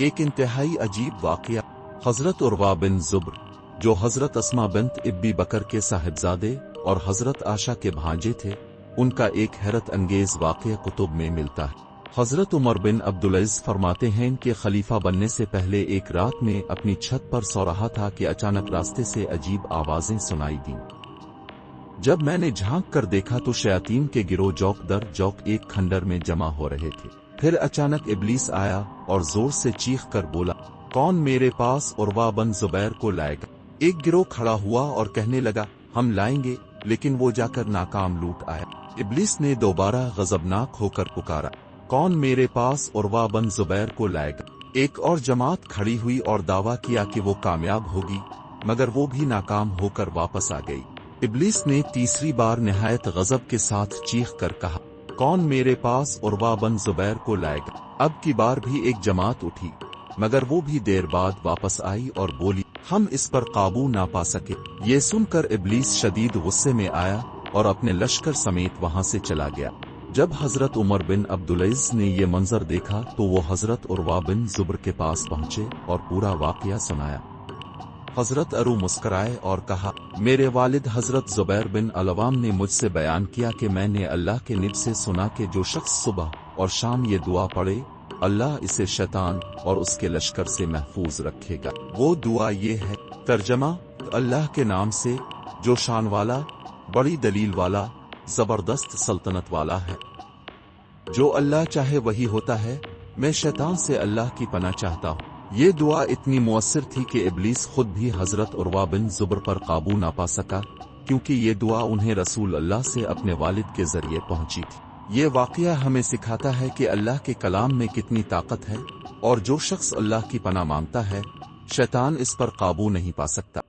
ایک انتہائی عجیب واقعہ۔ حضرت عروہ بن زبر، جو حضرت اسما بنت ابی بکر کے صاحبزادے اور حضرت عائشہ کے بھانجے تھے، ان کا ایک حیرت انگیز واقعہ کتب میں ملتا ہے۔ حضرت عمر بن عبدالعزیز فرماتے ہیں کہ خلیفہ بننے سے پہلے ایک رات میں اپنی چھت پر سو رہا تھا کہ اچانک راستے سے عجیب آوازیں سنائی دیں۔ جب میں نے جھانک کر دیکھا تو شیاطین کے گروہ جوک در جوک ایک کھنڈر میں جمع ہو رہے تھے۔ پھر اچانک ابلیس آیا اور زور سے چیخ کر بولا، کون میرے پاس عروہ بن زبیر کو لائے گا؟ ایک گروہ کھڑا ہوا اور کہنے لگا، ہم لائیں گے، لیکن وہ جا کر ناکام لوٹ آیا۔ ابلیس نے دوبارہ غضبناک ہو کر پکارا، کون میرے پاس عروہ بن زبیر کو لائے گا؟ ایک اور جماعت کھڑی ہوئی اور دعویٰ کیا کہ وہ کامیاب ہوگی، مگر وہ بھی ناکام ہو کر واپس آ گئی۔ ابلیس نے تیسری بار نہایت غضب کے ساتھ چیخ کر کہا، کون میرے پاس عروہ بن زبیر کو لائے گا؟ اب کی بار بھی ایک جماعت اٹھی، مگر وہ بھی دیر بعد واپس آئی اور بولی، ہم اس پر قابو نہ پا سکے۔ یہ سن کر ابلیس شدید غصے میں آیا اور اپنے لشکر سمیت وہاں سے چلا گیا۔ جب حضرت عمر بن عبدالعزیز نے یہ منظر دیکھا تو وہ حضرت عروہ بن زبر کے پاس پہنچے اور پورا واقعہ سنایا۔ حضرت عروہ مسکرائے اور کہا، میرے والد حضرت زبیر بن العوام نے مجھ سے بیان کیا کہ میں نے اللہ کے نبی سے سنا کہ جو شخص صبح اور شام یہ دعا پڑھے، اللہ اسے شیطان اور اس کے لشکر سے محفوظ رکھے گا۔ وہ دعا یہ ہے، ترجمہ، اللہ کے نام سے جو شان والا، بڑی دلیل والا، زبردست سلطنت والا ہے۔ جو اللہ چاہے وہی ہوتا ہے، میں شیطان سے اللہ کی پناہ چاہتا ہوں۔ یہ دعا اتنی مؤثر تھی کہ ابلیس خود بھی حضرت عروہ بن زبر پر قابو نہ پا سکا، کیونکہ یہ دعا انہیں رسول اللہ سے اپنے والد کے ذریعے پہنچی تھی۔ یہ واقعہ ہمیں سکھاتا ہے کہ اللہ کے کلام میں کتنی طاقت ہے، اور جو شخص اللہ کی پناہ مانگتا ہے، شیطان اس پر قابو نہیں پا سکتا۔